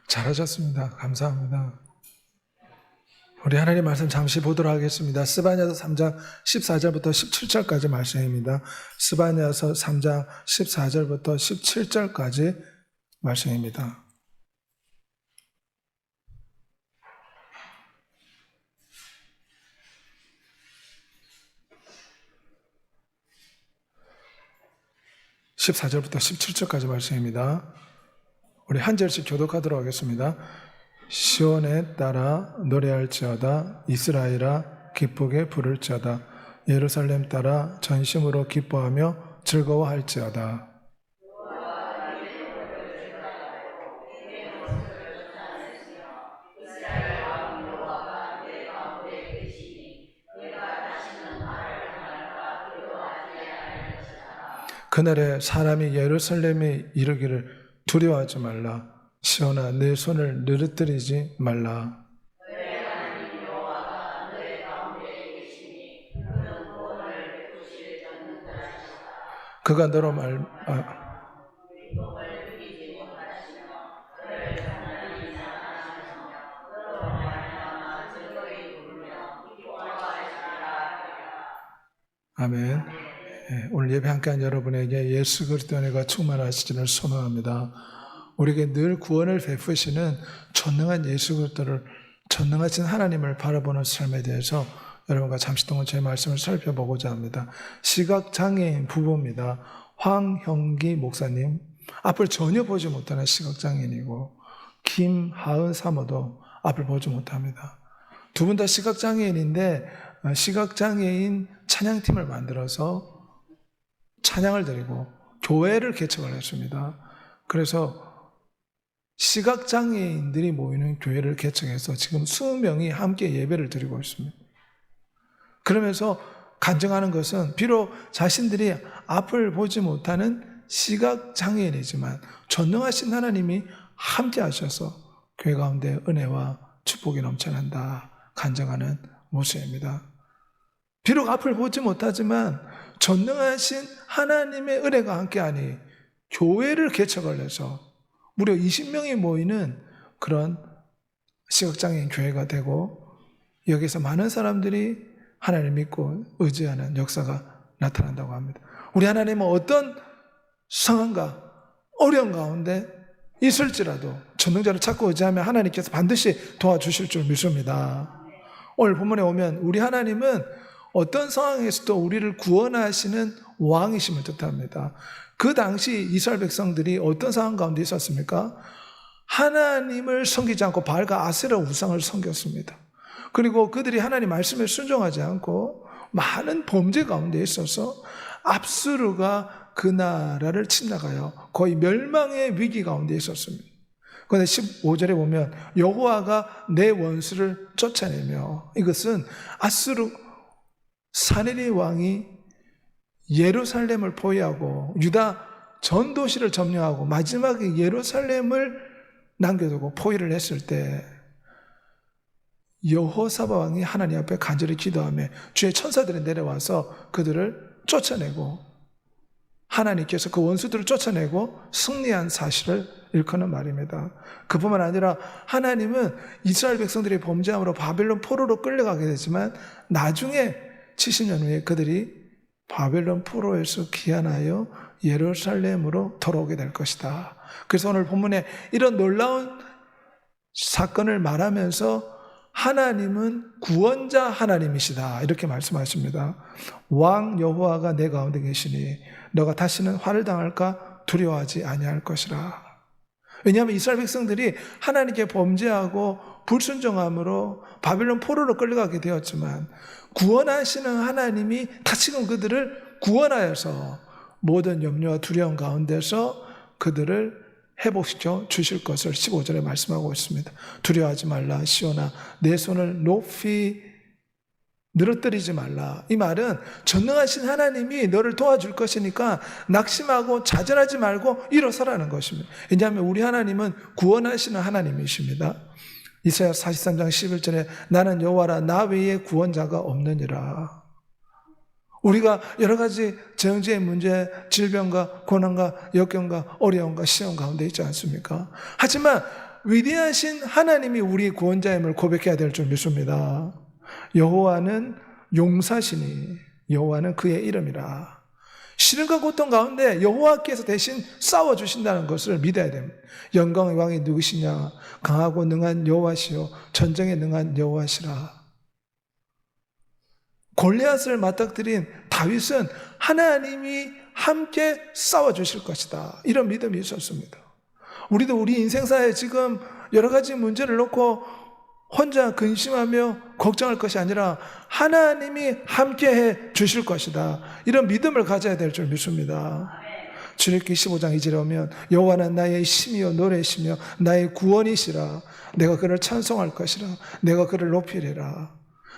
잘하셨습니다. 감사합니다. 우리 하나님 말씀 잠시 보도록 하겠습니다. 스바냐서 3장 14절부터 17절까지 말씀입니다. 스바냐서 3장 14절부터 17절까지 말씀입니다. (14절부터) (17절까지) 말씀입니다. 우리 한 절씩 교독하도록 하겠습니다. 시온에 따라 노래할지어다. 이스라엘아 기쁘게 부를지어다. 예루살렘 따라 전심으로 기뻐하며 즐거워할지어다. 그날에 사람이 예루살렘에 이르기를 두려워하지 말라. 시온아 내 손을 느릿들이지 말라. 그가 너로 아멘. 오늘 예배 함께한 여러분에게 예수 그리스도의 은혜가 충만하시기를 소망합니다. 우리에게 늘 구원을 베푸시는 전능한 예수 그리스도를, 전능하신 하나님을 바라보는 삶에 대해서 여러분과 잠시 동안 제 말씀을 살펴보고자 합니다. 시각장애인 부부입니다. 황형기 목사님, 앞을 전혀 보지 못하는 시각장애인이고 김하은 사모도 앞을 보지 못합니다. 두 분 다 시각장애인인데 시각장애인 찬양팀을 만들어서 찬양을 드리고 교회를 개척을 했습니다. 그래서 시각장애인들이 모이는 교회를 개척해서 지금 20명이 함께 예배를 드리고 있습니다. 그러면서 간증하는 것은 비록 자신들이 앞을 보지 못하는 시각장애인이지만 전능하신 하나님이 함께 하셔서 교회 가운데 은혜와 축복이 넘쳐난다 간증하는 모습입니다. 비록 앞을 보지 못하지만 전능하신 하나님의 은혜가 함께하니 교회를 개척을 해서 무려 20명이 모이는 그런 시각장애인 교회가 되고 여기서 많은 사람들이 하나님을 믿고 의지하는 역사가 나타난다고 합니다. 우리 하나님은 어떤 상황과 어려운 가운데 있을지라도 전능자를 찾고 의지하면 하나님께서 반드시 도와주실 줄 믿습니다. 오늘 본문에 오면 우리 하나님은 어떤 상황에서도 우리를 구원하시는 왕이심을 뜻합니다. 그 당시 이스라엘 백성들이 어떤 상황 가운데 있었습니까? 하나님을 섬기지 않고 바알과 아세라 우상을 섬겼습니다. 그리고 그들이 하나님 말씀에 순종하지 않고 많은 범죄 가운데 있어서 압수르가 그 나라를 침략하여 거의 멸망의 위기 가운데 있었습니다. 그런데 15절에 보면 여호와가 내 원수를 쫓아내며, 이것은 아수르 사네립 왕이 예루살렘을 포위하고 유다 전 도시를 점령하고 마지막에 예루살렘을 남겨두고 포위를 했을 때 여호사밧 왕이 하나님 앞에 간절히 기도하며 주의 천사들이 내려와서 그들을 쫓아내고 하나님께서 그 원수들을 쫓아내고 승리한 사실을 일컫는 말입니다. 그뿐만 아니라 하나님은 이스라엘 백성들이 범죄함으로 바벨론 포로로 끌려가게 되지만 나중에 70년 후에 그들이 바벨론 포로에서 귀환하여 예루살렘으로 돌아오게 될 것이다. 그래서 오늘 본문에 이런 놀라운 사건을 말하면서 하나님은 구원자 하나님이시다 이렇게 말씀하십니다. 왕 여호와가 내 가운데 계시니 너가 다시는 화를 당할까 두려워하지 아니할 것이라. 왜냐하면 이스라엘 백성들이 하나님께 범죄하고 불순종함으로 바벨론 포로로 끌려가게 되었지만 구원하시는 하나님이 다시금 그들을 구원하여서 모든 염려와 두려움 가운데서 그들을 회복시켜 주실 것을 15절에 말씀하고 있습니다. 두려워하지 말라. 시온아 내 손을 높이 늘어뜨리지 말라. 이 말은 전능하신 하나님이 너를 도와줄 것이니까 낙심하고 좌절하지 말고 일어서라는 것입니다. 왜냐하면 우리 하나님은 구원하시는 하나님이십니다. 이사야 43장 11절에 나는 여호와라 나 외에 구원자가 없느니라. 우리가 여러 가지 정치의 문제, 질병과 고난과 역경과 어려움과 시험 가운데 있지 않습니까? 하지만 위대하신 하나님이 우리 구원자임을 고백해야 될 줄 믿습니다. 여호와는 용사시니 여호와는 그의 이름이라. 시련과 고통 가운데 여호와께서 대신 싸워주신다는 것을 믿어야 됩니다. 영광의 왕이 누구시냐? 강하고 능한 여호와시요 전쟁에 능한 여호와시라. 골리앗을 맞닥뜨린 다윗은 하나님이 함께 싸워주실 것이다, 이런 믿음이 있었습니다. 우리도 우리 인생사에 지금 여러 가지 문제를 놓고 혼자 근심하며 걱정할 것이 아니라 하나님이 함께해 주실 것이다, 이런 믿음을 가져야 될 줄 믿습니다. 출애굽기 15장 2절에 오면 여호와는 나의 힘이요 노래시며 나의 구원이시라. 내가 그를 찬송할 것이라. 내가 그를 높이리라.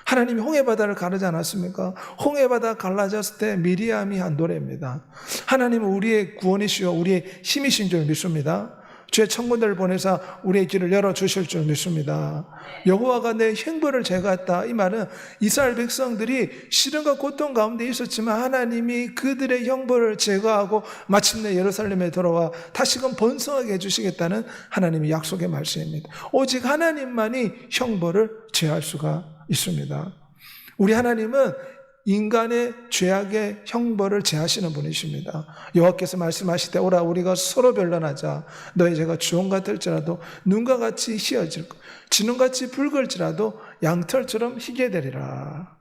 하나님이 홍해바다를 가르지 않았습니까? 홍해바다 갈라졌을 때 미리암이 한 노래입니다. 하나님은 우리의 구원이시요 우리의 힘이신 줄 믿습니다. 주의 천군들을 보내사 우리의 길을 열어주실 줄 믿습니다. 여호와가 내 형벌을 제거했다. 이 말은 이스라엘 백성들이 시련과 고통 가운데 있었지만 하나님이 그들의 형벌을 제거하고 마침내 예루살렘에 돌아와 다시금 번성하게 해주시겠다는 하나님의 약속의 말씀입니다. 오직 하나님만이 형벌을 제할 수가 있습니다. 우리 하나님은 인간의 죄악의 형벌을 제하시는 분이십니다. 여호와께서 말씀하실 때 오라 우리가 서로 변론하자. 너희 죄가 주홍 같을지라도 눈과 같이 희어질 것, 진홍같이 붉을지라도 양털처럼 희게 되리라.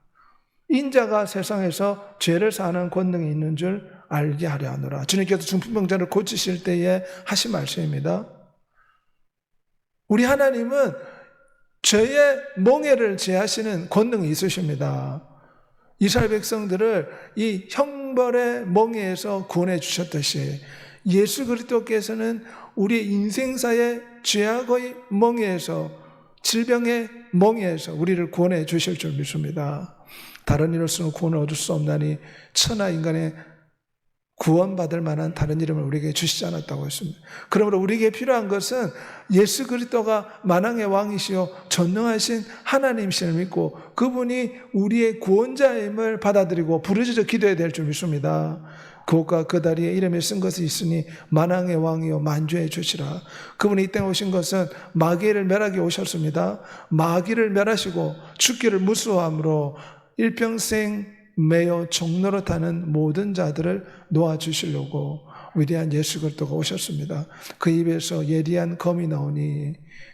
인자가 세상에서 죄를 사하는 권능이 있는 줄 알게 하려 하노라. 주님께서 중풍병자를 고치실 때에 하신 말씀입니다. 우리 하나님은 죄의 멍에를 제하시는 권능이 있으십니다. 이스라엘 백성들을 이 형벌의 멍에에서 구원해 주셨듯이 예수 그리스도께서는 우리의 인생사의 죄악의 멍에에서, 질병의 멍에에서 우리를 구원해 주실 줄 믿습니다. 다른 이로서는 구원을 얻을 수 없나니 천하 인간의 구원받을 만한 다른 이름을 우리에게 주시지 않았다고 했습니다. 그러므로 우리에게 필요한 것은 예수 그리스도가 만왕의 왕이시요 전능하신 하나님이심을 믿고 그분이 우리의 구원자임을 받아들이고 부르짖어 기도해야 될 줄 믿습니다. 그옷과 그 다리에 이름이 쓴 것이 있으니 만왕의 왕이요 만주의 주시라. 그분이 이 땅에 오신 것은 마귀를 멸하기 오셨습니다. 마귀를 멸하시고 죽기를 무수함으로 일평생 매여 종노릇하는 모든 자들을 놓아주시려고 위대한 예수 그리스도가 오셨습니다. 그 입에서 예리한 검이 나오니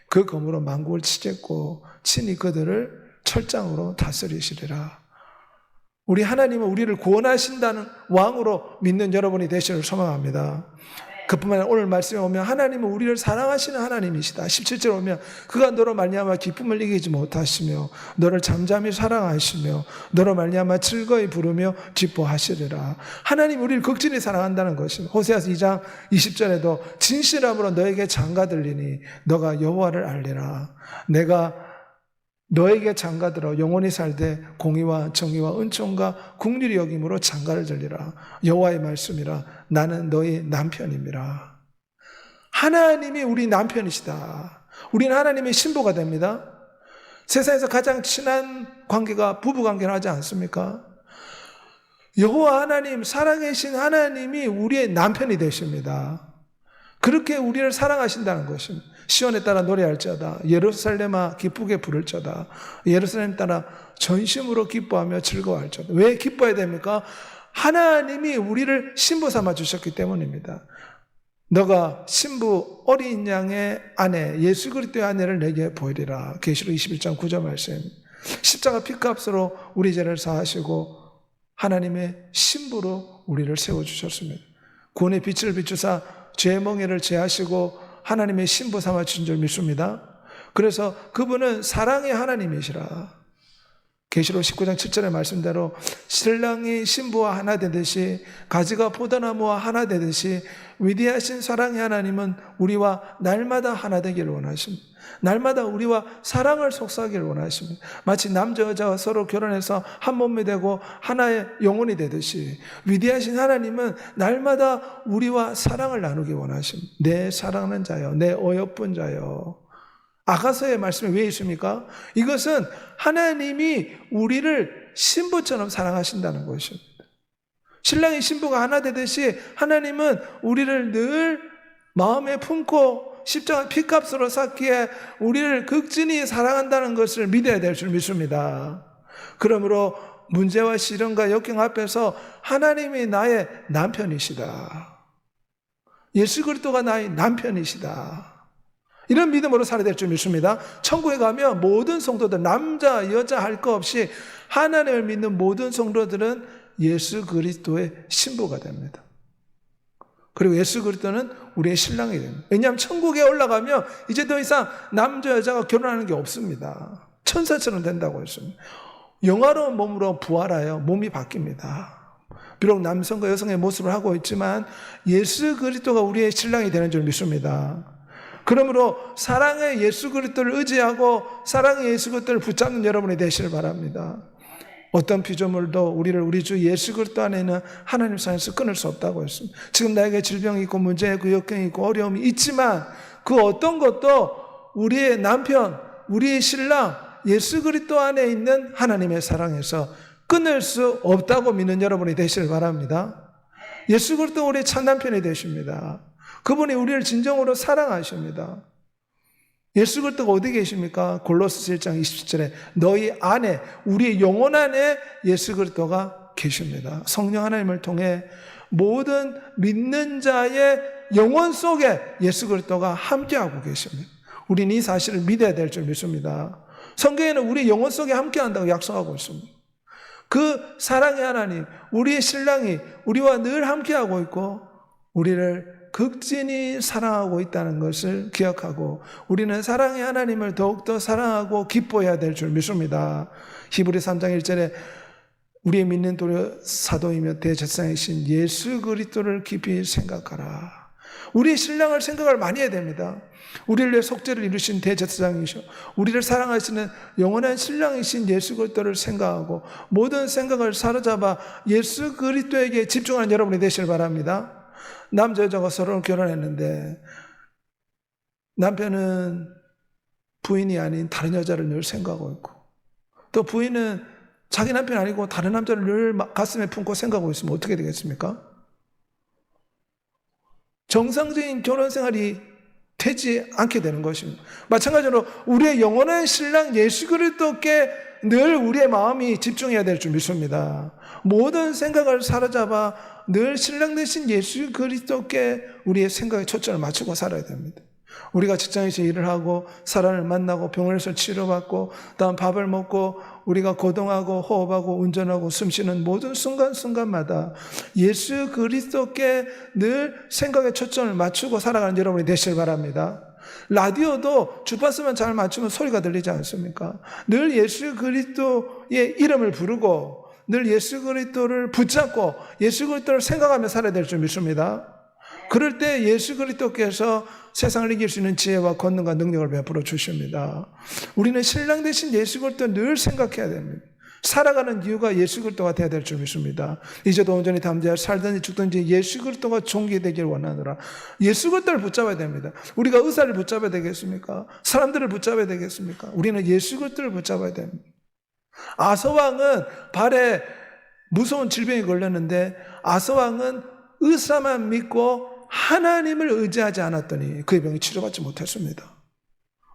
그 검으로 만국을 치겠고 친히 그들을 철장으로 다스리시리라. 우리 하나님은 우리를 구원하신다는 왕으로 믿는 여러분이 되시기를 소망합니다. 그뿐만 아니라 오늘 말씀에 오면 하나님은 우리를 사랑하시는 하나님이시다. 17절에 오면 그가 너로 말미암아 기쁨을 이기지 못하시며 너를 잠잠히 사랑하시며 너로 말미암아 즐거이 부르며 기뻐하시리라. 하나님 우리를 극진히 사랑한다는 것입니다. 호세아서 2장 20절에도 진실함으로 너에게 장가들리니 너가 여호와를 알리라. 내가 너에게 장가들어 영원히 살되 공의와 정의와 은총과 긍휼히 여김으로 장가를 들리라. 여호와의 말씀이라. 나는 너희 남편임이라. 하나님이 우리 남편이시다. 우리는 하나님의 신부가 됩니다. 세상에서 가장 친한 관계가 부부관계를 하지 않습니까? 여호와 하나님, 살아계신 하나님이 우리의 남편이 되십니다. 그렇게 우리를 사랑하신다는 것입니다. 시온에 따라 노래할지어다. 예루살렘아 기쁘게 부를지어다. 예루살렘 따라 전심으로 기뻐하며 즐거워할지어다. 왜 기뻐해야 됩니까? 하나님이 우리를 신부 삼아 주셨기 때문입니다. 너가 신부 어린 양의 아내 예수 그리스도의 아내를 내게 보이리라. 계시록 21장 9절 말씀. 십자가 피값으로 우리 죄를 사하시고 하나님의 신부로 우리를 세워주셨습니다. 구원의 빛을 비추사 죄의 멍에를 제하시고 하나님의 신부 삼아 주신 줄 믿습니다. 그래서 그분은 사랑의 하나님이시라. 계시록 19장 7절의 말씀대로 신랑이 신부와 하나 되듯이 가지가 포도나무와 하나 되듯이 위대하신 사랑의 하나님은 우리와 날마다 하나 되기를 원하십니다. 날마다 우리와 사랑을 속삭이기를 원하십니다. 마치 남자 여자가 서로 결혼해서 한 몸이 되고 하나의 영혼이 되듯이 위대하신 하나님은 날마다 우리와 사랑을 나누기 원하십니다. 내 사랑하는 자여, 내 어여쁜 자여. 아가서의 말씀이 왜 있습니까? 이것은 하나님이 우리를 신부처럼 사랑하신다는 것입니다. 신랑이 신부가 하나 되듯이 하나님은 우리를 늘 마음에 품고 십자가 피값으로 샀기에 우리를 극진히 사랑한다는 것을 믿어야 될 줄 믿습니다. 그러므로 문제와 시련과 역경 앞에서 하나님이 나의 남편이시다. 예수 그리스도가 나의 남편이시다. 이런 믿음으로 살아야 될 줄 믿습니다. 천국에 가면 모든 성도들, 남자, 여자 할 것 없이 하나님을 믿는 모든 성도들은 예수 그리스도의 신부가 됩니다. 그리고 예수 그리스도는 우리의 신랑이 됩니다. 왜냐하면 천국에 올라가면 이제 더 이상 남자, 여자가 결혼하는 게 없습니다. 천사처럼 된다고 했습니다. 영화로운 몸으로 부활하여 몸이 바뀝니다. 비록 남성과 여성의 모습을 하고 있지만 예수 그리스도가 우리의 신랑이 되는 줄 믿습니다. 그러므로 사랑의 예수 그리스도를 의지하고 사랑의 예수 그리스도를 붙잡는 여러분이 되시길 바랍니다. 어떤 피조물도 우리를 우리 주 예수 그리스도 안에 있는 하나님 사이에서 끊을 수 없다고 했습니다. 지금 나에게 질병이 있고 문제 있고 역경이 있고 어려움이 있지만 그 어떤 것도 우리의 남편, 우리의 신랑 예수 그리스도 안에 있는 하나님의 사랑에서 끊을 수 없다고 믿는 여러분이 되시길 바랍니다. 예수 그리스도 우리의 참 남편이 되십니다. 그분이 우리를 진정으로 사랑하십니다. 예수 그리스도가 어디 계십니까? 골로새 1장 27절에 너희 안에, 우리의 영혼 안에 예수 그리스도가 계십니다. 성령 하나님을 통해 모든 믿는 자의 영혼 속에 예수 그리스도가 함께하고 계십니다. 우리는 이 사실을 믿어야 될 줄 믿습니다. 성경에는 우리 영혼 속에 함께한다고 약속하고 있습니다. 그 사랑의 하나님, 우리의 신랑이 우리와 늘 함께하고 있고 우리를 극진히 사랑하고 있다는 것을 기억하고 우리는 사랑의 하나님을 더욱더 사랑하고 기뻐해야 될 줄 믿습니다. 히브리 3장 1절에 우리의 믿는 사도이며 대제사장이신 예수 그리스도를 깊이 생각하라. 우리의 신랑을 생각을 많이 해야 됩니다. 우리를 위해 속죄를 이루신 대제사장이셔 우리를 사랑하시는 영원한 신랑이신 예수 그리스도를 생각하고 모든 생각을 사로잡아 예수 그리스도에게 집중하는 여러분이 되시길 바랍니다. 남자 여자가 서로 결혼했는데 남편은 부인이 아닌 다른 여자를 늘 생각하고 있고 또 부인은 자기 남편이 아니고 다른 남자를 늘 가슴에 품고 생각하고 있으면 어떻게 되겠습니까? 정상적인 결혼 생활이 되지 않게 되는 것입니다. 마찬가지로 우리의 영원한 신랑 예수 그리스도께 늘 우리의 마음이 집중해야 될 줄 믿습니다. 모든 생각을 사로잡아 늘 신랑 되신 예수 그리스도께 우리의 생각에 초점을 맞추고 살아야 됩니다. 우리가 직장에서 일을 하고 사람을 만나고 병원에서 치료받고 다음 밥을 먹고 우리가 거동하고 호흡하고 운전하고 숨쉬는 모든 순간순간마다 예수 그리스도께 늘 생각에 초점을 맞추고 살아가는 여러분이 되시길 바랍니다. 라디오도 주파수만 잘 맞추면 소리가 들리지 않습니까? 늘 예수 그리스도의 이름을 부르고 늘 예수 그리스도를 붙잡고 예수 그리스도를 생각하며 살아야 될 줄 믿습니다. 그럴 때 예수 그리스도께서 세상을 이길 수 있는 지혜와 권능과 능력을 베풀어 주십니다. 우리는 신랑 되신 예수 그리스도 늘 생각해야 됩니다. 살아가는 이유가 예수 그리스도가 되어야 될 줄 믿습니다. 이제도 온전히 담대하여 살든지 죽든지 예수 그리스도가 존귀되기를 원하노라. 예수 그리스도를 붙잡아야 됩니다. 우리가 의사를 붙잡아야 되겠습니까? 사람들을 붙잡아야 되겠습니까? 우리는 예수 그리스도를 붙잡아야 됩니다. 아서왕은 발에 무서운 질병이 걸렸는데 아서왕은 의사만 믿고 하나님을 의지하지 않았더니 그의 병이 치료받지 못했습니다.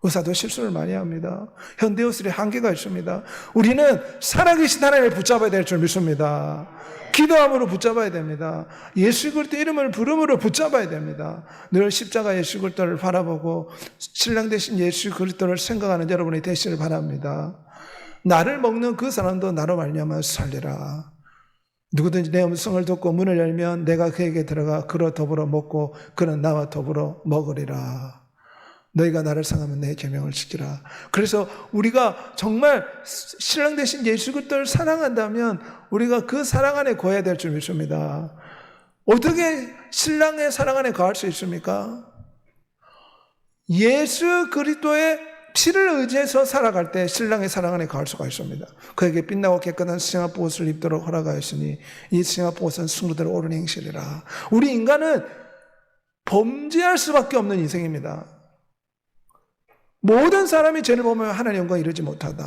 의사도 실수를 많이 합니다. 현대의술에 한계가 있습니다. 우리는 살아계신 하나님을 붙잡아야 될 줄 믿습니다. 기도함으로 붙잡아야 됩니다. 예수 그리스도 이름을 부름으로 붙잡아야 됩니다. 늘 십자가 예수 그리스도를 바라보고 신랑 되신 예수 그리스도를 생각하는 여러분이 되시길 바랍니다. 나를 먹는 그 사람도 나로 말미암아 살리라. 누구든지 내 음성을 듣고 문을 열면 내가 그에게 들어가 그로 더불어 먹고 그는 나와 더불어 먹으리라. 너희가 나를 사랑하면 내 계명을 지키라. 그래서 우리가 정말 신랑 되신 예수 그리스도를 사랑한다면 우리가 그 사랑 안에 거해야 될 줄 믿습니다. 어떻게 신랑의 사랑 안에 거할 수 있습니까? 예수 그리스도의 피를 의지해서 살아갈 때 신랑의 사랑 안에 거할 수가 있습니다. 그에게 빛나고 깨끗한 승합 옷을 입도록 허락하였으니 이 승합 옷은 승부대로 옳은 행실이라. 우리 인간은 범죄할 수밖에 없는 인생입니다. 모든 사람이 죄를 보면 하나님 영광에 이르지 못하다.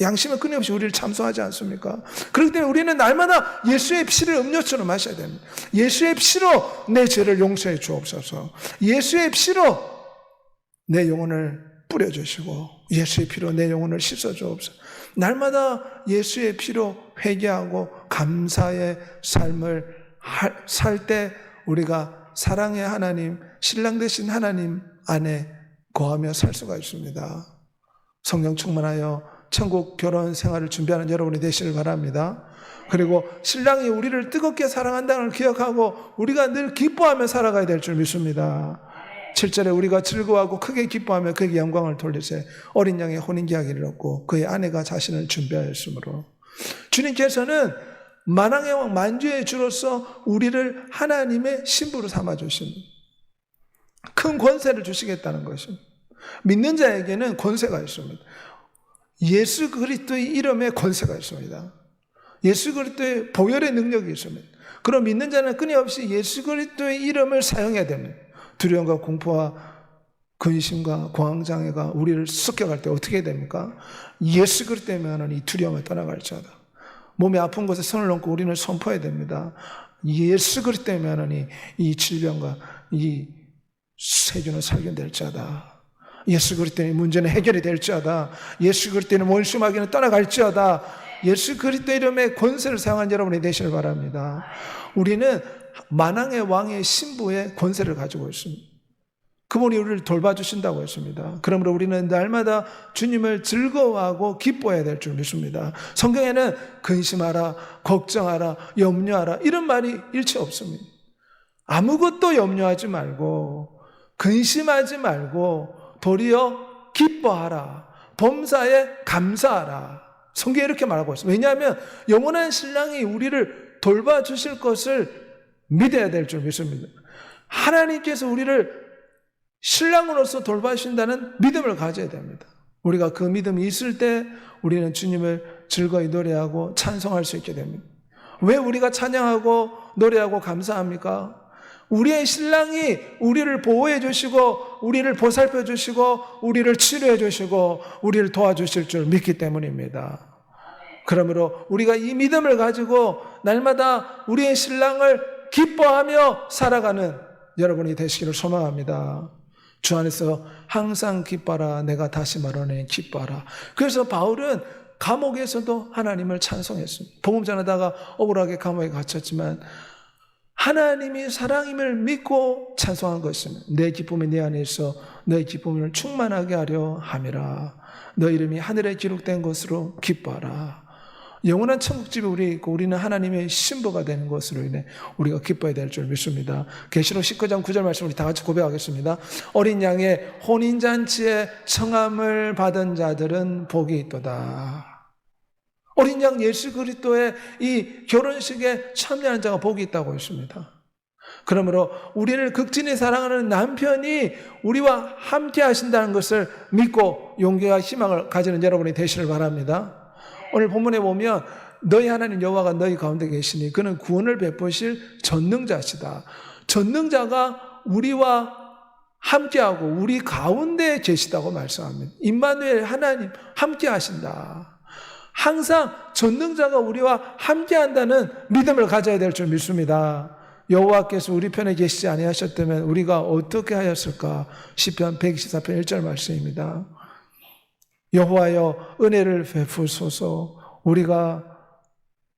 양심은 끊임없이 우리를 참소하지 않습니까? 그렇기 때문에 우리는 날마다 예수의 피를 음료처럼 마셔야 됩니다. 예수의 피로 내 죄를 용서해 주옵소서. 예수의 피로 내 영혼을 뿌려주시고 예수의 피로 내 영혼을 씻어주옵소서. 날마다 예수의 피로 회개하고 감사의 삶을 살 때 우리가 사랑의 하나님, 신랑 되신 하나님 안에 거하며 살 수가 있습니다. 성령 충만하여 천국 결혼 생활을 준비하는 여러분이 되시길 바랍니다. 그리고 신랑이 우리를 뜨겁게 사랑한다는 걸 기억하고 우리가 늘 기뻐하며 살아가야 될 줄 믿습니다. 7절에 우리가 즐거워하고 크게 기뻐하며 그에게 영광을 돌리세 어린 양의 혼인계약을 얻고 그의 아내가 자신을 준비하였으므로. 주님께서는 만왕의 왕 만주의 주로서 우리를 하나님의 신부로 삼아주십니다. 큰 권세를 주시겠다는 것입니다. 믿는 자에게는 권세가 있습니다. 예수 그리스도의 이름에 권세가 있습니다. 예수 그리스도의 보혈의 능력이 있습니다. 그럼 믿는 자는 끊임없이 예수 그리스도의 이름을 사용해야 됩니다. 두려움과 공포와 근심과 공황장애가 우리를 습격할 때 어떻게 해야 됩니까? 예수 그리스도의 명하는 이 두려움을 떠나갈지어다. 몸이 아픈 곳에 손을 얹고 우리는 선포해야 됩니다. 예수 그리스도의 명하는 이 질병과 이 세균은 살균될지어다. 예수 그리스도의 문제는 해결이 될지어다. 예수 그리스도의 원수마귀는 떠나갈지어다. 예수 그리스도의 이름의 권세를 사용한 여러분이 되시길 바랍니다. 우리는 만왕의 왕의 신부의 권세를 가지고 있습니다. 그분이 우리를 돌봐주신다고 했습니다. 그러므로 우리는 날마다 주님을 즐거워하고 기뻐해야 될 줄 믿습니다. 성경에는 근심하라, 걱정하라, 염려하라 이런 말이 일체 없습니다. 아무것도 염려하지 말고 근심하지 말고 도리어 기뻐하라, 범사에 감사하라. 성경에 이렇게 말하고 있습니다. 왜냐하면 영원한 신랑이 우리를 돌봐주실 것을 믿어야 될 줄 믿습니다. 하나님께서 우리를 신랑으로서 돌봐주신다는 믿음을 가져야 됩니다. 우리가 그 믿음이 있을 때 우리는 주님을 즐거이 노래하고 찬송할 수 있게 됩니다. 왜 우리가 찬양하고 노래하고 감사합니까? 우리의 신랑이 우리를 보호해 주시고 우리를 보살펴 주시고 우리를 치료해 주시고 우리를 도와주실 줄 믿기 때문입니다. 그러므로 우리가 이 믿음을 가지고 날마다 우리의 신랑을 기뻐하며 살아가는 여러분이 되시기를 소망합니다. 주 안에서 항상 기뻐하라. 내가 다시 말하네 기뻐하라. 그래서 바울은 감옥에서도 하나님을 찬송했습니다. 복음 전하다가 억울하게 감옥에 갇혔지만 하나님이 사랑임을 믿고 찬송한 것입니다. 내 기쁨이 내 안에 있어 너의 기쁨을 충만하게 하려 함이라. 너 이름이 하늘에 기록된 것으로 기뻐하라. 영원한 천국집에 우리 있고 우리는 하나님의 신부가 되는 것으로 인해 우리가 기뻐해야 될 줄 믿습니다. 계시록 19장 9절 말씀 우리 다 같이 고백하겠습니다. 어린 양의 혼인잔치에 청함을 받은 자들은 복이 있도다. 어린 양 예수 그리스도의 이 결혼식에 참여한 자가 복이 있다고 했습니다. 그러므로 우리를 극진히 사랑하는 남편이 우리와 함께 하신다는 것을 믿고 용기와 희망을 가지는 여러분이 되시길 바랍니다. 오늘 본문에 보면 너희 하나님 여호와가 너희 가운데 계시니 그는 구원을 베푸실 전능자시다. 전능자가 우리와 함께하고 우리 가운데 계시다고 말씀합니다. 임마누엘 하나님 함께 하신다. 항상 전능자가 우리와 함께한다는 믿음을 가져야 될 줄 믿습니다. 여호와께서 우리 편에 계시지 아니하셨다면 우리가 어떻게 하였을까? 시편 124편 1절 말씀입니다. 여호와여 은혜를 베푸소서. 우리가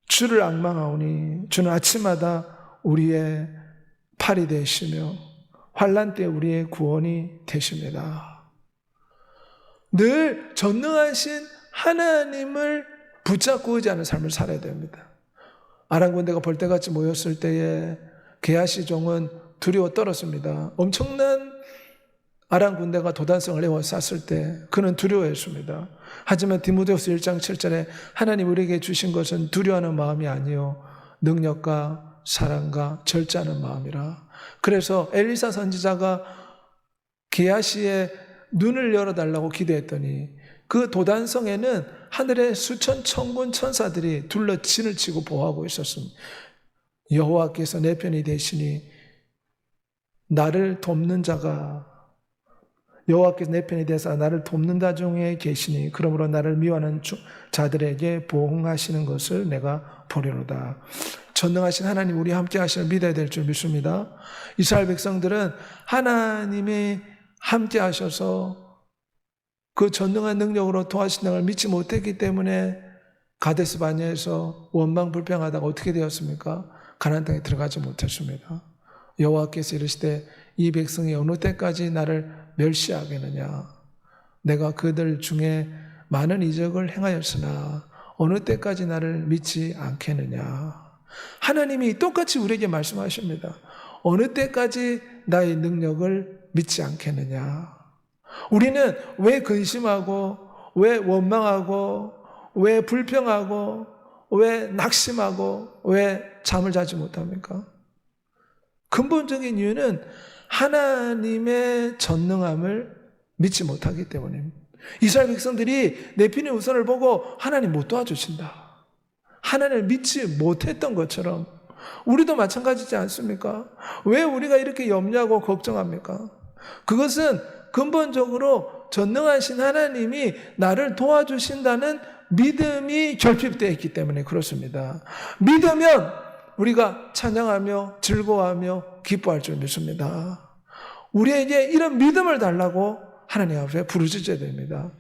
주를 앙망하오니 주는 아침마다 우리의 팔이 되시며 환난 때 우리의 구원이 되십니다. 늘 전능하신 하나님을 붙잡고 의지하는 삶을 살아야 됩니다. 아람 군대가 벌떼같이 모였을 때에 게하시 종은 두려워 떨었습니다. 엄청난 아람 군대가 도단성을 내어 쐈을 때 그는 두려워했습니다. 하지만 디모데후서 1장 7절에 하나님 우리에게 주신 것은 두려워하는 마음이 아니요 능력과 사랑과 절제하는 마음이라. 그래서 엘리사 선지자가 게하시의 눈을 열어달라고 기도했더니 그 도단성에는 하늘의 수천 천군 천사들이 둘러 진을 치고 보호하고 있었습니다. 여호와께서 내 편이 되시니 나를 돕는 자가 여호와께서 내 편에 대해서 나를 돕는다 중에 계시니 그러므로 나를 미워하는 자들에게 보응하시는 것을 내가 보리로다. 전능하신 하나님 우리 함께 하시는 믿어야 될 줄 믿습니다. 이스라엘 백성들은 하나님이 함께 하셔서 그 전능한 능력으로 도와주신다는 걸 믿지 못했기 때문에 가데스 바네아에서 원망 불평하다가 어떻게 되었습니까? 가나안 땅에 들어가지 못했습니다. 여호와께서 이르시되 이 백성이 어느 때까지 나를 멸시하겠느냐? 내가 그들 중에 많은 이적을 행하였으나 어느 때까지 나를 믿지 않겠느냐? 하나님이 똑같이 우리에게 말씀하십니다. 어느 때까지 나의 능력을 믿지 않겠느냐? 우리는 왜 근심하고, 왜 원망하고, 왜 불평하고, 왜 낙심하고, 왜 잠을 자지 못합니까? 근본적인 이유는 하나님의 전능함을 믿지 못하기 때문입니다. 이스라엘 백성들이 네피림 우선을 보고 하나님 못 도와주신다, 하나님을 믿지 못했던 것처럼 우리도 마찬가지지 않습니까? 왜 우리가 이렇게 염려하고 걱정합니까? 그것은 근본적으로 전능하신 하나님이 나를 도와주신다는 믿음이 결핍되어 있기 때문에 그렇습니다. 믿으면 우리가 찬양하며 즐거워하며 기뻐할 줄 믿습니다. 우리에게 이런 믿음을 달라고 하나님 앞에 부르짖어야 됩니다.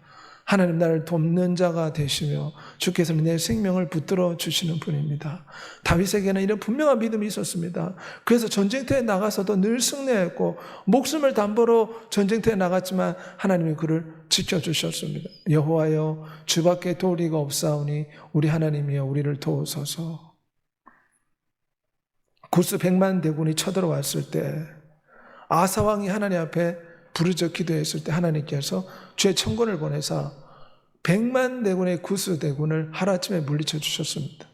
하나님 나를 돕는 자가 되시며 주께서는 내 생명을 붙들어 주시는 분입니다. 다윗에게는 이런 분명한 믿음이 있었습니다. 그래서 전쟁터에 나가서도 늘 승리했고 목숨을 담보로 전쟁터에 나갔지만 하나님이 그를 지켜주셨습니다. 여호와여 주밖에 도울 이가 없사오니 우리 하나님이여 우리를 도우소서. 구스 100만 대군이 쳐들어왔을 때 아사왕이 하나님 앞에 부르짖어 기도했을 때 하나님께서 죄 천군을 보내사 100만 대군의 구스 대군을 하루아침에 물리쳐 주셨습니다.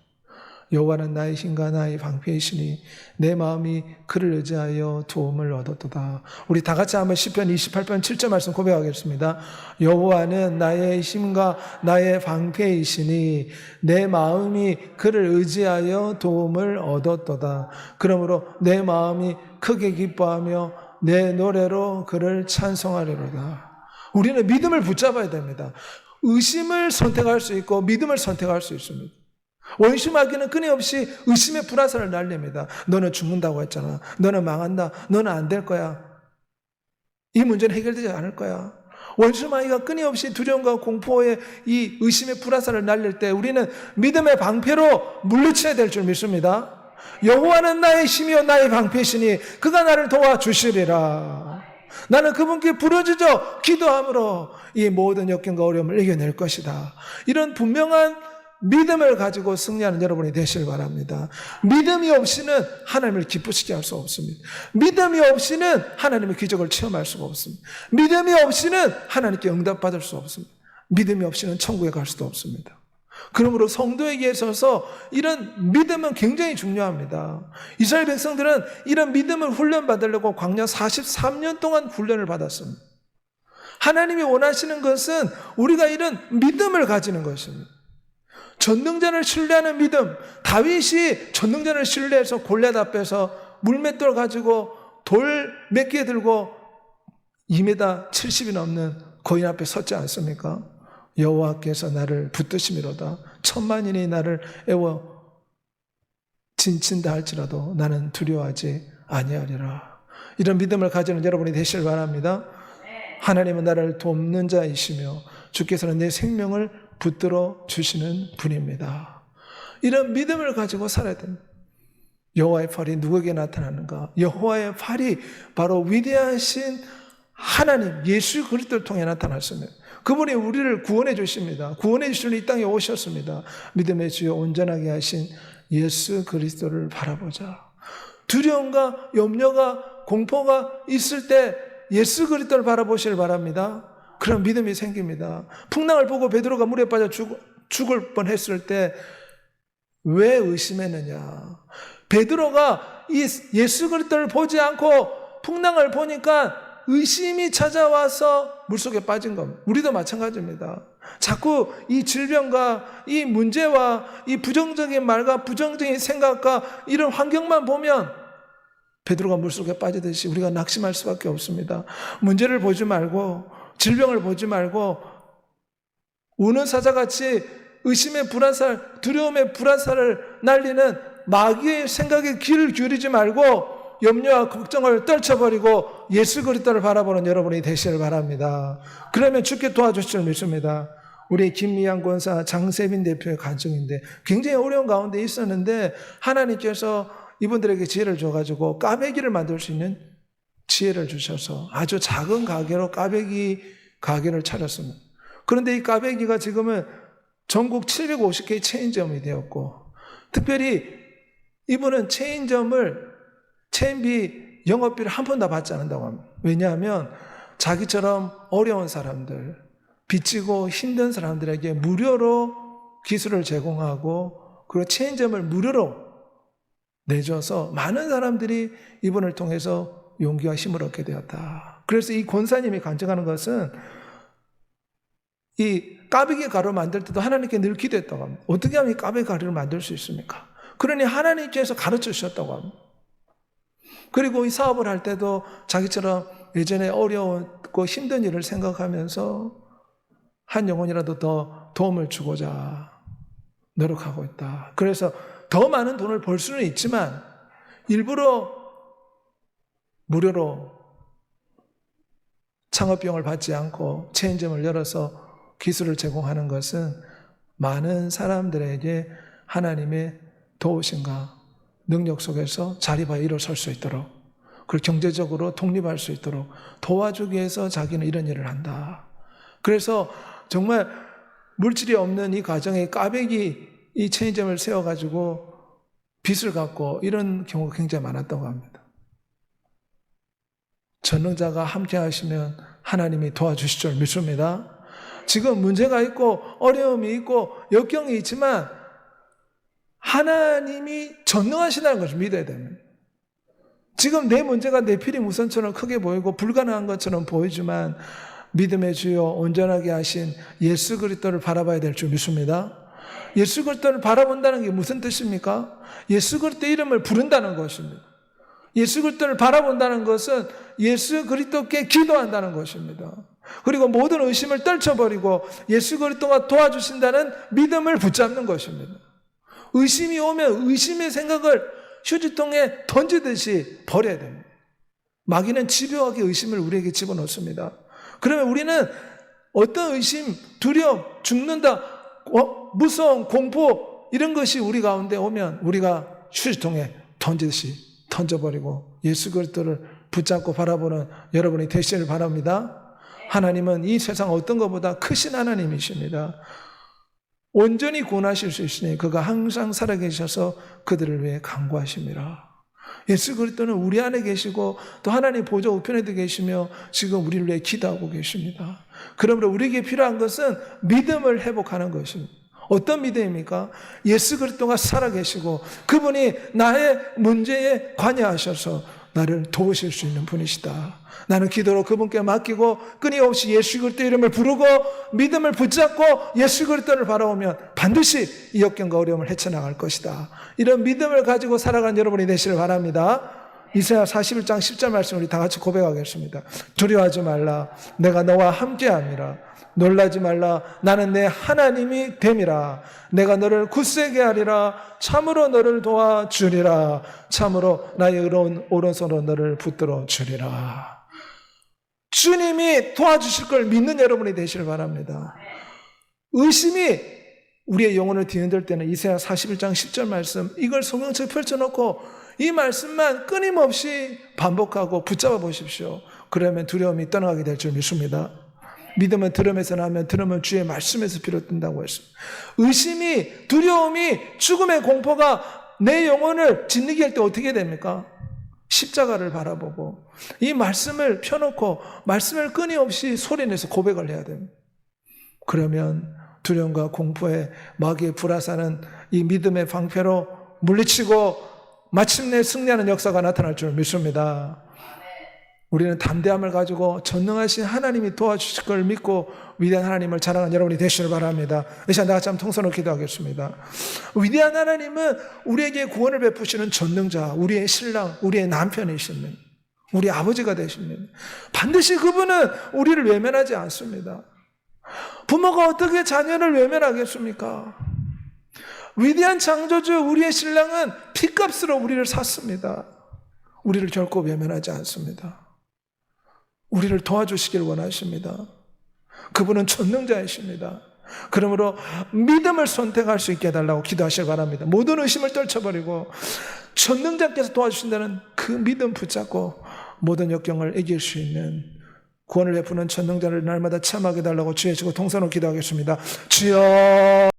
여호와는 나의 힘과 나의 방패이시니 내 마음이 그를 의지하여 도움을 얻었도다. 우리 다 같이 한번 시편 28편 7절 말씀 고백하겠습니다. 여호와는 나의 힘과 나의 방패이시니 내 마음이 그를 의지하여 도움을 얻었도다. 그러므로 내 마음이 크게 기뻐하며 내 노래로 그를 찬송하리로다. 우리는 믿음을 붙잡아야 됩니다. 의심을 선택할 수 있고 믿음을 선택할 수 있습니다. 원심하기는 끊임없이 의심의 불화살을 날립니다. 너는 죽는다고 했잖아. 너는 망한다. 너는 안 될 거야. 이 문제는 해결되지 않을 거야. 원심하기가 끊임없이 두려움과 공포의 이 의심의 불화살을 날릴 때 우리는 믿음의 방패로 물리쳐야 될 줄 믿습니다. 여호와는 나의 힘이요 나의 방패시니 그가 나를 도와주시리라. 나는 그분께 부르짖어 기도함으로 이 모든 역경과 어려움을 이겨낼 것이다. 이런 분명한 믿음을 가지고 승리하는 여러분이 되시길 바랍니다. 믿음이 없이는 하나님을 기쁘시게 할 수 없습니다. 믿음이 없이는 하나님의 기적을 체험할 수가 없습니다. 믿음이 없이는 하나님께 응답받을 수 없습니다. 믿음이 없이는 천국에 갈 수도 없습니다. 그러므로 성도에게 있어서 이런 믿음은 굉장히 중요합니다. 이스라엘 백성들은 이런 믿음을 훈련받으려고 광야 43년 동안 훈련을 받았습니다. 하나님이 원하시는 것은 우리가 이런 믿음을 가지는 것입니다. 전능자를 신뢰하는 믿음. 다윗이 전능자를 신뢰해서 골리앗 앞에서 물맷돌 가지고 돌 몇 개 들고 2m 70이 넘는 거인 앞에 섰지 않습니까? 여호와께서 나를 붙드심이로다. 천만인이 나를 애워 진친다 할지라도 나는 두려워하지 아니하리라. 이런 믿음을 가지는 여러분이 되시길 바랍니다. 하나님은 나를 돕는 자이시며 주께서는 내 생명을 붙들어 주시는 분입니다. 이런 믿음을 가지고 살아야 됩니다. 여호와의 팔이 누구에게 나타나는가? 여호와의 팔이 바로 위대하신 하나님 예수 그리스도를 통해 나타났습니다. 그분이 우리를 구원해 주십니다. 구원해 주시는 이 땅에 오셨습니다. 믿음의 주여 온전하게 하신 예수 그리스도를 바라보자. 두려움과 염려가 공포가 있을 때 예수 그리스도를 바라보시길 바랍니다. 그런 믿음이 생깁니다. 풍랑을 보고 베드로가 물에 빠져 죽을 뻔했을 때 왜 의심했느냐? 베드로가 이 예수 그리스도를 보지 않고 풍랑을 보니까 의심이 찾아와서 물속에 빠진 겁니다. 우리도 마찬가지입니다. 자꾸 이 질병과 이 문제와 이 부정적인 말과 부정적인 생각과 이런 환경만 보면 베드로가 물속에 빠지듯이 우리가 낙심할 수밖에 없습니다. 문제를 보지 말고, 질병을 보지 말고, 우는 사자같이 의심의 불화살, 두려움의 불화살을 날리는 마귀의 생각에 귀를 기울이지 말고 염려와 걱정을 떨쳐버리고 예수 그리스도를 바라보는 여러분이 되시길 바랍니다. 그러면 주께 도와주실 줄 믿습니다. 우리 김미양 권사, 장세빈 대표의 가정인데 굉장히 어려운 가운데 있었는데 하나님께서 이분들에게 지혜를 줘가지고 꽈배기를 만들 수 있는 지혜를 주셔서 아주 작은 가게로 꽈배기 가게를 차렸습니다. 그런데 이 꽈배기가 지금은 전국 750개의 체인점이 되었고, 특별히 이분은 체인비 영업비를 한 푼 다 받지 않는다고 합니다. 왜냐하면 자기처럼 어려운 사람들, 빚지고 힘든 사람들에게 무료로 기술을 제공하고 그리고 체인점을 무료로 내줘서 많은 사람들이 이분을 통해서 용기와 힘을 얻게 되었다. 그래서 이 권사님이 간증하는 것은 이 꽈배기 가루 만들 때도 하나님께 늘 기도했다고 합니다. 어떻게 하면 이 꽈배기 가루를 만들 수 있습니까? 그러니 하나님께서 가르쳐 주셨다고 합니다. 그리고 이 사업을 할 때도 자기처럼 예전에 어려웠고 힘든 일을 생각하면서 한 영혼이라도 더 도움을 주고자 노력하고 있다. 그래서 더 많은 돈을 벌 수는 있지만 일부러 무료로 창업비용을 받지 않고 체인점을 열어서 기술을 제공하는 것은 많은 사람들에게 하나님의 도우심과 능력 속에서 자리바에 일어설 수 있도록, 그리고 경제적으로 독립할 수 있도록 도와주기 위해서 자기는 이런 일을 한다. 그래서 정말 물질이 없는 이 가정에 꽈배기 이 체인점을 세워가지고 빚을 갚고 이런 경우가 굉장히 많았다고 합니다. 전능자가 함께 하시면 하나님이 도와주실 줄 믿습니다. 지금 문제가 있고 어려움이 있고 역경이 있지만 하나님이 전능하시다는 것을 믿어야 됩니다. 지금 내 문제가 내필임 우선처럼 크게 보이고 불가능한 것처럼 보이지만 믿음의 주여 온전하게 하신 예수 그리스도를 바라봐야 될 줄 믿습니다. 예수 그리스도를 바라본다는 게 무슨 뜻입니까? 예수 그리스도 이름을 부른다는 것입니다. 예수 그리스도를 바라본다는 것은 예수 그리스도께 기도한다는 것입니다. 그리고 모든 의심을 떨쳐버리고 예수 그리스도가 도와주신다는 믿음을 붙잡는 것입니다. 의심이 오면 의심의 생각을 휴지통에 던지듯이 버려야 됩니다. 마귀는 집요하게 의심을 우리에게 집어넣습니다. 그러면 우리는 어떤 의심, 두려움, 죽는다, 무서움, 공포 이런 것이 우리 가운데 오면 우리가 휴지통에 던지듯이 던져버리고 예수 그리스도를 붙잡고 바라보는 여러분이 되시길 바랍니다. 하나님은 이 세상 어떤 것보다 크신 하나님이십니다. 온전히 구원하실 수 있으니 그가 항상 살아계셔서 그들을 위해 간구하십니다. 예수 그리스도는 우리 안에 계시고 또 하나님 보좌 우편에도 계시며 지금 우리를 위해 기도하고 계십니다. 그러므로 우리에게 필요한 것은 믿음을 회복하는 것입니다. 어떤 믿음입니까? 예수 그리스도가 살아계시고 그분이 나의 문제에 관여하셔서 나를 도우실 수 있는 분이시다. 나는 기도로 그분께 맡기고 끊임없이 예수 그리스도 이름을 부르고 믿음을 붙잡고 예수 그리스도를 바라보면 반드시 이 역경과 어려움을 헤쳐나갈 것이다. 이런 믿음을 가지고 살아가는 여러분이 되시길 바랍니다. 이사야 41장 10절 말씀 우리 다 같이 고백하겠습니다. 두려워하지 말라. 내가 너와 함께함이라. 놀라지 말라. 나는 내 하나님이 됨이라. 내가 너를 굳세게 하리라. 참으로 너를 도와주리라. 참으로 나의 의로운 오른손으로 너를 붙들어 주리라. 주님이 도와주실 걸 믿는 여러분이 되시길 바랍니다. 의심이 우리의 영혼을 뒤흔들 때는 이사야 41장 10절 말씀 이걸 성경책에 펼쳐놓고 이 말씀만 끊임없이 반복하고 붙잡아 보십시오. 그러면 두려움이 떠나가게 될 줄 믿습니다. 믿음은 들음에서 나면 들음은 주의 말씀에서 비롯된다고 했습니다. 의심이, 두려움이, 죽음의 공포가 내 영혼을 짓누게 할 때 어떻게 됩니까? 십자가를 바라보고 이 말씀을 펴놓고 말씀을 끊임없이 소리내서 고백을 해야 됩니다. 그러면 두려움과 공포에 마귀의 불화사는 이 믿음의 방패로 물리치고 마침내 승리하는 역사가 나타날 줄 믿습니다. 우리는 담대함을 가지고 전능하신 하나님이 도와주실 걸 믿고 위대한 하나님을 자랑하는 여러분이 되시길 바랍니다. 이 시간 다 같이 한번 통성으로 기도하겠습니다. 위대한 하나님은 우리에게 구원을 베푸시는 전능자, 우리의 신랑, 우리의 남편이십니다. 우리 아버지가 되십니다. 반드시 그분은 우리를 외면하지 않습니다. 부모가 어떻게 자녀를 외면하겠습니까? 위대한 창조주 우리의 신랑은 피값으로 우리를 샀습니다. 우리를 결코 외면하지 않습니다. 우리를 도와주시길 원하십니다. 그분은 전능자이십니다. 그러므로 믿음을 선택할 수 있게 해달라고 기도하시기 바랍니다. 모든 의심을 떨쳐버리고 전능자께서 도와주신다는 그 믿음 붙잡고 모든 역경을 이길 수 있는 구원을 베푸는 전능자를 날마다 체험하게 해달라고 주의 지고 통성으로 기도하겠습니다. 주여